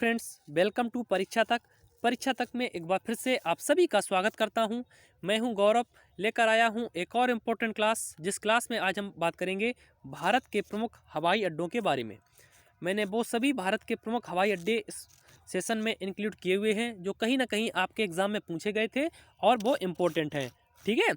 Friends, welcome to परीक्षा तक। परीक्षा तक में एक बार फिर से आप सभी का स्वागत करता हूं। मैं हूं गौरव, लेकर आया हूं एक और इम्पोर्टेंट क्लास, जिस क्लास में आज हम बात करेंगे भारत के प्रमुख हवाई अड्डों के बारे में। मैंने वो सभी भारत के प्रमुख हवाई अड्डे इस सेशन में इंक्लूड किए हुए हैं जो कहीं ना कहीं आपके एग्ज़ाम में पूछे गए थे और वो इम्पोर्टेंट हैं। ठीक है,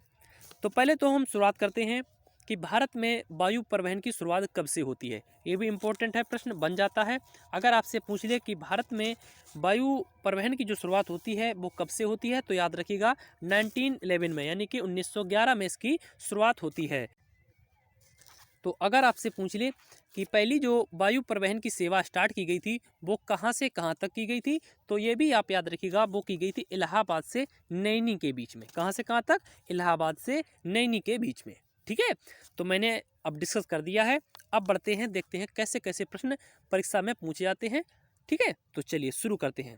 तो पहले तो हम शुरुआत करते हैं कि भारत में वायु परिवहन की शुरुआत कब से होती है। ये भी इम्पोर्टेंट है, प्रश्न बन जाता है। अगर आपसे पूछ ले कि भारत में वायु परिवहन की जो शुरुआत होती है वो कब से होती है, तो याद रखिएगा 1911 में, यानी कि 1911 में इसकी शुरुआत होती है। तो अगर आपसे पूछ ले कि पहली जो वायु परिवहन की सेवा स्टार्ट की गई थी वो कहाँ से कहाँ तक की गई थी, तो ये भी आप याद रखिएगा, वो की गई थी इलाहाबाद से नैनी के बीच में। कहाँ से कहाँ तक? इलाहाबाद से नैनी के बीच में। ठीक है, तो मैंने अब डिस्कस कर दिया है। अब बढ़ते हैं, देखते हैं कैसे कैसे प्रश्न परीक्षा में पूछे जाते हैं। ठीक है, तो चलिए शुरू करते हैं।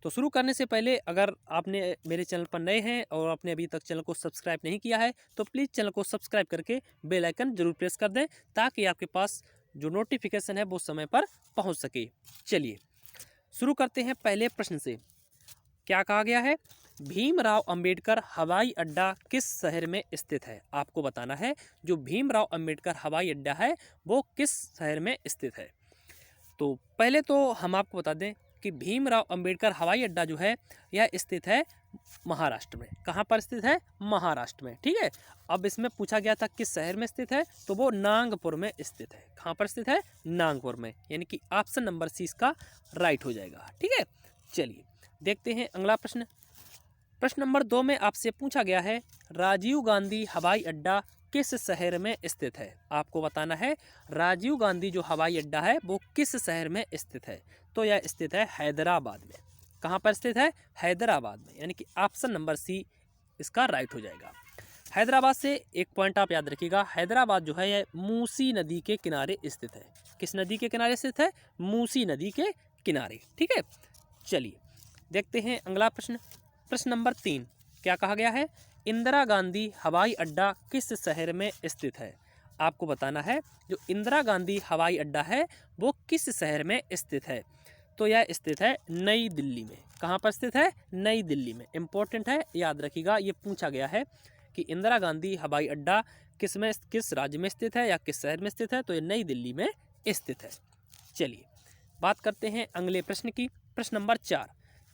तो शुरू करने से पहले अगर आपने मेरे चैनल पर नए हैं और आपने अभी तक चैनल को सब्सक्राइब नहीं किया है तो प्लीज़ चैनल को सब्सक्राइब करके बेल आइकन जरूर प्रेस कर दें, ताकि आपके पास जो नोटिफिकेशन है वो समय पर पहुंच सके। चलिए शुरू करते हैं पहले प्रश्न से। क्या कहा गया है? भीमराव अंबेडकर हवाई अड्डा किस शहर में स्थित है? आपको बताना है जो भीमराव अंबेडकर हवाई अड्डा है वो किस शहर में स्थित है। तो पहले तो हम आपको बता दें कि भीमराव अंबेडकर हवाई अड्डा जो है यह स्थित है महाराष्ट्र में। कहाँ पर स्थित है? महाराष्ट्र में। ठीक है, अब इसमें पूछा गया था किस शहर में स्थित है, तो वो नागपुर में स्थित है। कहाँ पर स्थित है? नागपुर में, यानी कि ऑप्शन नंबर सी इसका राइट हो जाएगा। ठीक है, चलिए देखते हैं अगला प्रश्न। प्रश्न नंबर 2 में आपसे पूछा गया है राजीव गांधी हवाई अड्डा किस शहर में स्थित है। आपको बताना है राजीव गांधी जो हवाई अड्डा है वो किस शहर में स्थित है, तो यह स्थित है हैदराबाद में। कहाँ पर स्थित है? हैदराबाद में, यानी कि ऑप्शन नंबर सी इसका राइट हो जाएगा। हैदराबाद से एक पॉइंट आप याद रखिएगा, हैदराबाद जो है यह मूसी नदी के किनारे स्थित है। किस नदी के किनारे स्थित है? मूसी नदी के किनारे। ठीक है, चलिए देखते हैं अगला प्रश्न। प्रश्न नंबर 3 क्या कहा गया है? इंदिरा गांधी हवाई अड्डा किस शहर में स्थित है। आपको बताना है जो इंदिरा गांधी हवाई अड्डा है वो किस शहर में स्थित है, तो यह स्थित है नई दिल्ली में। कहाँ पर स्थित है? नई दिल्ली में। इंपॉर्टेंट है, याद रखिएगा, ये पूछा गया है कि इंदिरा गांधी हवाई अड्डा किस राज्य में स्थित है या किस शहर में स्थित है, तो ये नई दिल्ली में स्थित है। चलिए बात करते हैं अगले प्रश्न की। प्रश्न नंबर 4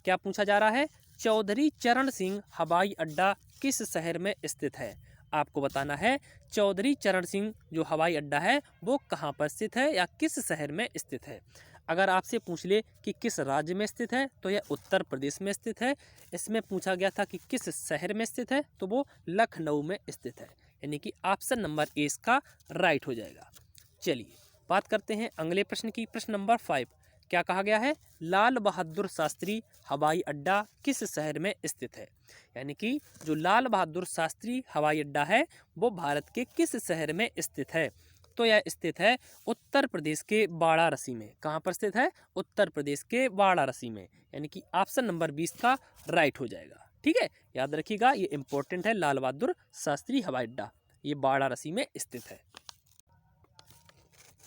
क्या पूछा जा रहा है? चौधरी चरण सिंह हवाई अड्डा किस शहर में स्थित है। आपको बताना है चौधरी चरण सिंह जो हवाई अड्डा है वो कहाँ पर स्थित है या किस शहर में स्थित है। अगर आपसे पूछ ले कि किस राज्य में स्थित है, तो यह उत्तर प्रदेश में स्थित है। इसमें पूछा गया था कि किस शहर में स्थित है, तो वो लखनऊ में स्थित है, यानी कि ऑप्शन नंबर ए इसका राइट हो जाएगा। चलिए बात करते हैं अगले प्रश्न की। प्रश्न नंबर 5 क्या कहा गया है? लाल बहादुर शास्त्री हवाई अड्डा किस शहर में स्थित है। यानी कि जो लाल बहादुर शास्त्री हवाई अड्डा है वो भारत के किस शहर में स्थित है, तो यह स्थित है उत्तर प्रदेश के वाराणसी में। कहाँ पर स्थित है? उत्तर प्रदेश के वाराणसी में, यानी कि ऑप्शन नंबर 20 का राइट हो जाएगा। ठीक है, याद रखिएगा, ये इंपॉर्टेंट है, लाल बहादुर शास्त्री हवाई अड्डा ये वाराणसी में स्थित है।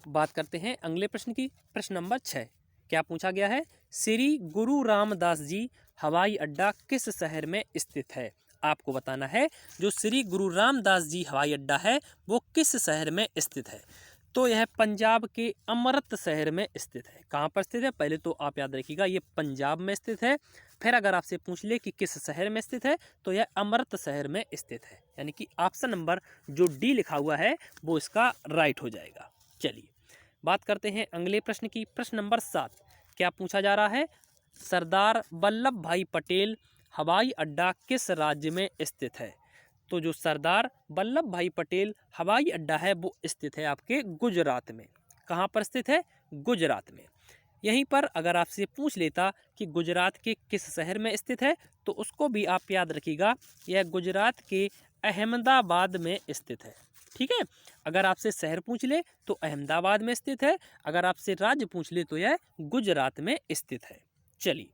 बात करते हैं अगले प्रश्न की। प्रश्न नंबर 6 क्या पूछा गया है? श्री गुरु रामदास जी हवाई अड्डा किस शहर में स्थित है। आपको बताना है जो श्री गुरु रामदास जी हवाई अड्डा है वो किस शहर में स्थित है, तो यह पंजाब के अमृत शहर में स्थित है। कहाँ पर स्थित है? पहले तो आप याद रखिएगा ये पंजाब में स्थित है। फिर अगर आपसे पूछ ले कि किस शहर में स्थित है, तो यह अमृत शहर में स्थित है, यानी कि ऑप्शन नंबर जो डी लिखा हुआ है वो इसका राइट हो जाएगा। चलिए बात करते हैं अगले प्रश्न की। प्रश्न नंबर 7 क्या पूछा जा रहा है? सरदार वल्लभ भाई पटेल हवाई अड्डा किस राज्य में स्थित है, तो जो सरदार वल्लभ भाई पटेल हवाई अड्डा है वो स्थित है आपके गुजरात में। कहाँ पर स्थित है? गुजरात में। यहीं पर अगर आपसे पूछ लेता कि गुजरात के किस शहर में स्थित है, तो उसको भी आप याद रखिएगा, यह गुजरात के अहमदाबाद में स्थित है। ठीक है, अगर आपसे शहर पूछ ले तो अहमदाबाद में स्थित है, अगर आपसे राज्य पूछ ले तो यह गुजरात में स्थित है। चलिए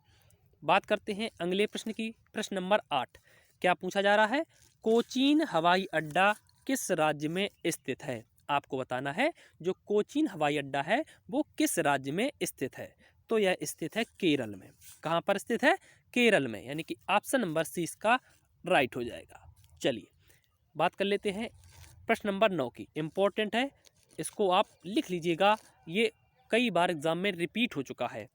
बात करते हैं अगले प्रश्न की। प्रश्न नंबर 8 क्या पूछा जा रहा है? कोचीन हवाई अड्डा किस राज्य में स्थित है। आपको बताना है जो कोचीन हवाई अड्डा है वो किस राज्य में स्थित है, तो यह स्थित है केरल में। कहाँ पर स्थित है? केरल में, यानी कि ऑप्शन नंबर सी इसका राइट हो जाएगा। चलिए बात कर लेते हैं प्रश्न नंबर 9 की। इम्पोर्टेंट है, इसको आप लिख लीजिएगा, ये कई बार एग्जाम में रिपीट हो चुका है।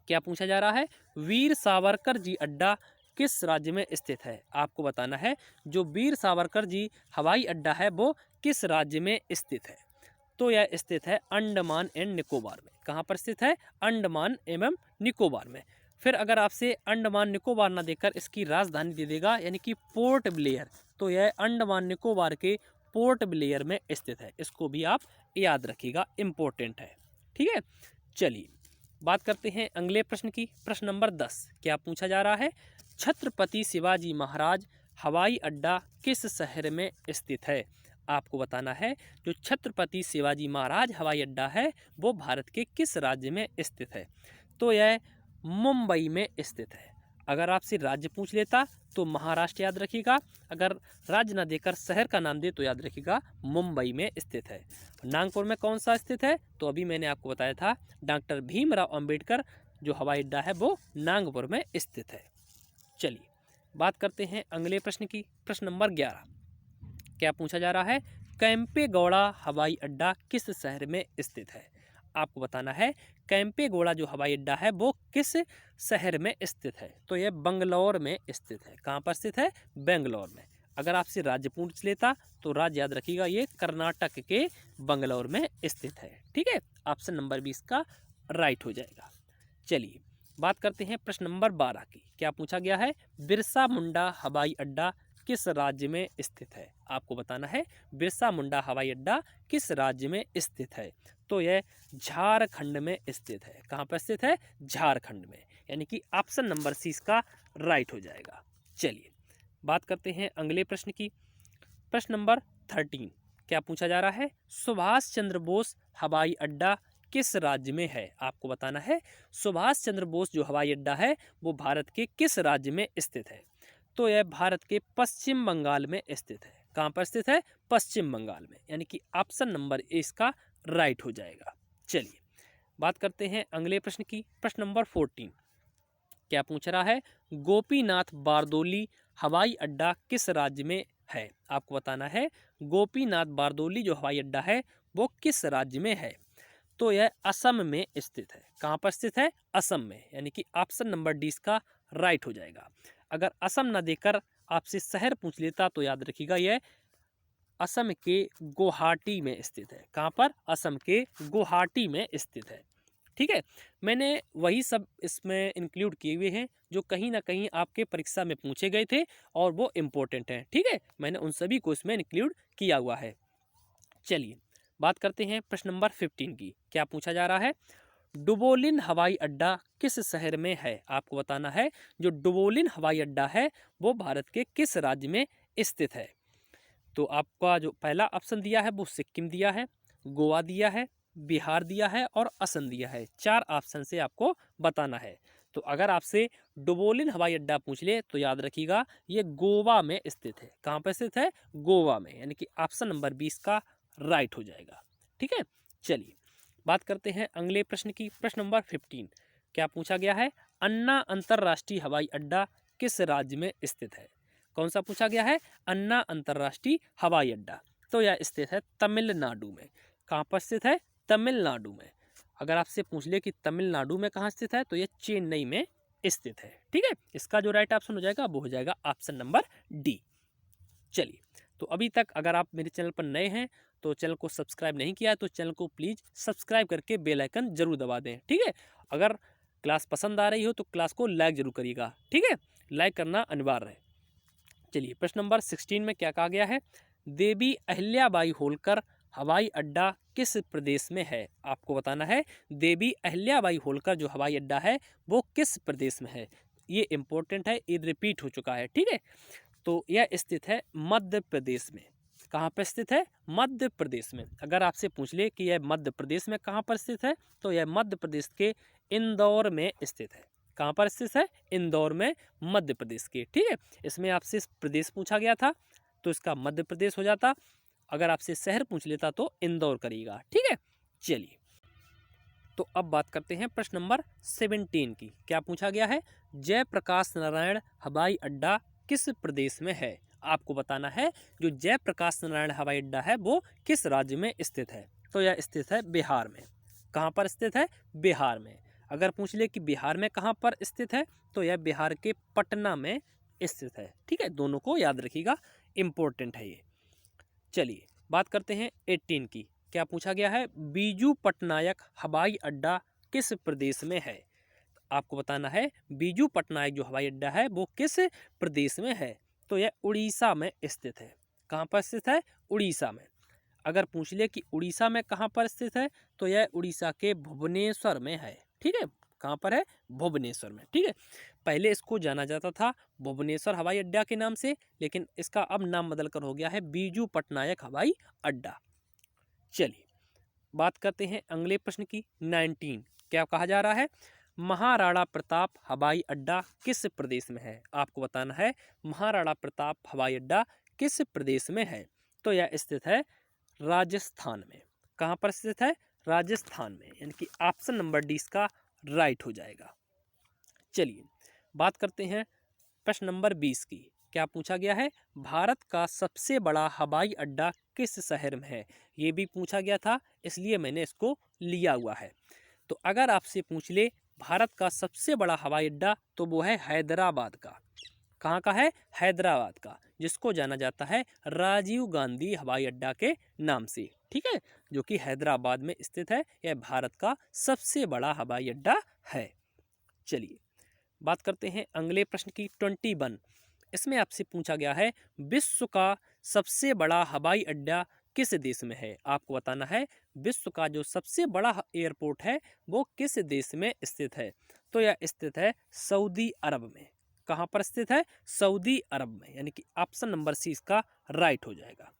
क्या पूछा जा रहा है? वीर सावरकर जी अड्डा किस राज्य में स्थित है? आपको बताना है जो वीर सावरकर जी हवाई अड्डा है वो किस राज्य में स्थित है? तो यह स्थित है अंडमान एंड निकोबार में। कहाँ पर स्थित है? अंडमान एवं निकोबार में। फिर अगर आपसे अंडमान निकोबार ना देकर इसकी राजधानी दे देगा यानी कि पोर्ट ब्लेयर, तो यह अंडमान निकोबार के पोर्ट ब्लेयर में स्थित है। इसको भी आप याद रखिएगा, इम्पोर्टेंट है। ठीक है, चलिए बात करते हैं अगले प्रश्न की। प्रश्न नंबर 10 क्या पूछा जा रहा है? छत्रपति शिवाजी महाराज हवाई अड्डा किस शहर में स्थित है? आपको बताना है जो छत्रपति शिवाजी महाराज हवाई अड्डा है वो भारत के किस राज्य में स्थित है? तो यह मुंबई में स्थित है। अगर आपसे राज्य पूछ लेता तो महाराष्ट्र याद रखिएगा, अगर राज्य ना देकर शहर का नाम दे तो याद रखिएगा मुंबई में स्थित है। नागपुर में कौन सा स्थित है? तो अभी मैंने आपको बताया था डॉक्टर भीमराव अंबेडकर जो हवाई अड्डा है वो नागपुर में स्थित है। चलिए बात करते हैं अगले प्रश्न की। प्रश्न नंबर 11 क्या पूछा जा रहा है? कैंपेगौड़ा हवाई अड्डा किस शहर में स्थित है? आपको बताना है कैंपेगौड़ा जो हवाई अड्डा है वो किस शहर में स्थित है? तो यह बंगलौर में स्थित है। कहाँ पर स्थित है? बेंगलोर में। अगर आपसे राज्य पूछ लेता तो राज्य याद रखिएगा ये कर्नाटक के बंगलौर में स्थित है। ठीक है, ऑप्शन नंबर 20 का राइट हो जाएगा। चलिए बात करते हैं प्रश्न नंबर 12 की। क्या पूछा गया है? बिरसा मुंडा हवाई अड्डा किस राज्य में स्थित है? आपको बताना है बिरसा मुंडा हवाई अड्डा किस राज्य में स्थित है? तो यह झारखंड में स्थित है। कहाँ पर स्थित है? झारखंड में, यानी कि ऑप्शन नंबर सी इसका राइट हो जाएगा। चलिए बात करते हैं अगले प्रश्न की। प्रश्न नंबर 13 क्या पूछा जा रहा है? सुभाष चंद्र बोस हवाई अड्डा किस राज्य में है? आपको बताना है सुभाष चंद्र बोस जो हवाई अड्डा है वो भारत के किस राज्य में स्थित है? तो यह भारत के पश्चिम बंगाल में स्थित है। कहाँ पर स्थित है? पश्चिम बंगाल में, यानी कि ऑप्शन नंबर ए इसका राइट हो जाएगा। चलिए बात करते हैं अगले प्रश्न की। प्रश्न नंबर 14 क्या पूछ रहा है? गोपीनाथ बारदोली हवाई अड्डा किस राज्य में है? आपको बताना है गोपीनाथ बारदोली जो हवाई अड्डा है वो किस राज्य में है? तो यह असम में स्थित है। कहाँ पर स्थित है? असम में, यानी कि ऑप्शन नंबर डी इसका राइट हो जाएगा। अगर असम न देकर आपसे शहर पूछ लेता तो याद रखिएगा यह असम के गुवाहाटी में स्थित है। कहाँ पर? असम के गुवाहाटी में स्थित है। ठीक है, मैंने वही सब इसमें इंक्लूड किए हुए हैं जो कहीं ना कहीं आपके परीक्षा में पूछे गए थे और वो इम्पोर्टेंट हैं। ठीक है, मैंने उन सभी को इसमें इंक्लूड किया हुआ है। चलिए बात करते हैं प्रश्न नंबर 15 की। क्या पूछा जा रहा है? डुबोलिन हवाई अड्डा किस शहर में है? आपको बताना है जो डुबोलिन हवाई अड्डा है वो भारत के किस राज्य में स्थित है? तो आपका जो पहला ऑप्शन दिया है वो सिक्किम दिया है, गोवा दिया है, बिहार दिया है और असम दिया है। 4 ऑप्शन से आपको बताना है। तो अगर आपसे डुबोलिन हवाई अड्डा पूछ ले तो याद रखिएगा ये गोवा में स्थित है। कहाँ पर स्थित है? गोवा में, यानी कि ऑप्शन नंबर 20 का राइट हो जाएगा। ठीक है, चलिए बात करते हैं अगले प्रश्न की। प्रश्न नंबर 15 क्या पूछा गया है? अन्ना अंतर्राष्ट्रीय हवाई अड्डा किस राज्य में स्थित है? कौन सा पूछा गया है? अन्ना अंतर्राष्ट्रीय हवाई अड्डा। तो यह स्थित है तमिलनाडु में। कहाँ पर स्थित है? तमिलनाडु में। अगर आपसे पूछ ले कि तमिलनाडु में कहाँ स्थित है तो यह चेन्नई में स्थित है। ठीक है, इसका जो राइट ऑप्शन हो जाएगा वो हो जाएगा ऑप्शन नंबर डी। चलिए, तो अभी तक अगर आप मेरे चैनल पर नए हैं तो चैनल को सब्सक्राइब नहीं किया है तो चैनल को प्लीज़ सब्सक्राइब करके बेल आइकन जरूर दबा दें। ठीक है, अगर क्लास पसंद आ रही हो तो क्लास को लाइक जरूर करिएगा। ठीक है, लाइक करना अनिवार्य है। चलिए प्रश्न नंबर 16 में क्या कहा गया है? देवी अहिल्याबाई होलकर हवाई अड्डा किस प्रदेश में है? आपको बताना है देवी अहिल्याबाई होलकर जो हवाई अड्डा है वो किस प्रदेश में है। ये इंपॉर्टेंट है, ये रिपीट हो चुका है। ठीक है, तो यह स्थित है मध्य प्रदेश में। कहाँ पर स्थित है? मध्य प्रदेश में। अगर आपसे पूछ ले कि यह मध्य प्रदेश में कहाँ पर स्थित है तो यह मध्य प्रदेश के इंदौर में स्थित है। कहाँ पर स्थित है? इंदौर में, मध्य प्रदेश के। ठीक है, इसमें आपसे प्रदेश पूछा गया था तो इसका मध्य प्रदेश हो जाता। अगर आपसे शहर पूछ लेता तो इंदौर करिएगा। ठीक है, चलिए तो अब बात करते हैं प्रश्न नंबर 17 की। क्या पूछा गया है? जयप्रकाश नारायण हवाई अड्डा किस प्रदेश में है? आपको बताना है जो जयप्रकाश नारायण हवाई अड्डा है वो किस राज्य में स्थित है। तो यह स्थित है बिहार में। कहाँ पर स्थित है? बिहार में। अगर पूछ ले कि बिहार में कहाँ पर स्थित है, तो यह बिहार के पटना में स्थित है। ठीक है, दोनों को याद रखिएगा, इम्पोर्टेंट है ये। चलिए बात करते हैं 18 की। क्या पूछा गया है? बीजू पटनायक हवाई अड्डा किस प्रदेश में है? आपको बताना है बीजू पटनायक जो हवाई अड्डा है वो किस प्रदेश में है। तो यह उड़ीसा में स्थित है। कहाँ पर स्थित है? उड़ीसा में। अगर पूछ ले कि उड़ीसा में कहाँ पर स्थित है, तो यह उड़ीसा के भुवनेश्वर में है। ठीक है, कहाँ पर है? भुवनेश्वर में। ठीक है, पहले इसको जाना जाता था भुवनेश्वर हवाई अड्डा के नाम से, लेकिन इसका अब नाम बदल कर हो गया है बीजू पटनायक हवाई अड्डा। चलिए बात करते हैं अगले प्रश्न की 19। क्या कहा जा रहा है? महाराणा प्रताप हवाई अड्डा किस प्रदेश में है? आपको बताना है महाराणा प्रताप हवाई अड्डा किस प्रदेश में है। तो यह स्थित है राजस्थान में। कहाँ पर स्थित है? राजस्थान में, यानी कि ऑप्शन नंबर डी इसका राइट हो जाएगा। चलिए बात करते हैं प्रश्न नंबर 20 की। क्या पूछा गया है? भारत का सबसे बड़ा हवाई अड्डा किस शहर में है? ये भी पूछा गया था, इसलिए मैंने इसको लिया हुआ है। तो अगर आपसे पूछ ले भारत का सबसे बड़ा हवाई अड्डा, तो वो है हैदराबाद का। कहाँ का है? हैदराबाद का, जिसको जाना जाता है राजीव गांधी हवाई अड्डा के नाम से। ठीक है, जो कि हैदराबाद में स्थित है। यह भारत का सबसे बड़ा हवाई अड्डा है। चलिए बात करते हैं अगले प्रश्न की 21। इसमें आपसे पूछा गया है विश्व का सबसे बड़ा हवाई अड्डा किस देश में है? आपको बताना है विश्व का जो सबसे बड़ा एयरपोर्ट है वो किस देश में स्थित है। तो यह स्थित है सऊदी अरब में। कहाँ पर स्थित है? सऊदी अरब में, यानी कि ऑप्शन नंबर सी इसका राइट हो जाएगा।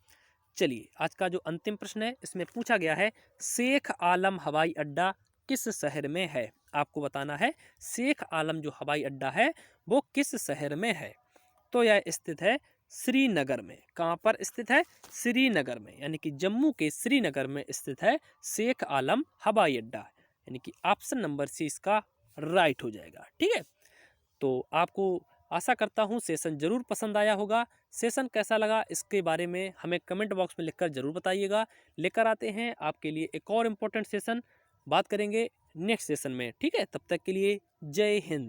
चलिए आज का जो अंतिम प्रश्न है इसमें पूछा गया है शेख आलम हवाई अड्डा किस शहर में है? आपको बताना है शेख आलम जो हवाई अड्डा है वो किस शहर में है। तो यह स्थित है श्रीनगर में। कहाँ पर स्थित है? श्रीनगर में, यानी कि जम्मू के श्रीनगर में स्थित है शेख आलम हवाई अड्डा, यानी कि ऑप्शन नंबर सी इसका राइट हो जाएगा। ठीक है, तो आपको आशा करता हूँ सेशन ज़रूर पसंद आया होगा। सेशन कैसा लगा इसके बारे में हमें कमेंट बॉक्स में लिखकर ज़रूर बताइएगा। लेकर आते हैं आपके लिए एक और इम्पोर्टेंट सेशन, बात करेंगे नेक्स्ट सेशन में। ठीक है, तब तक के लिए जय हिंद।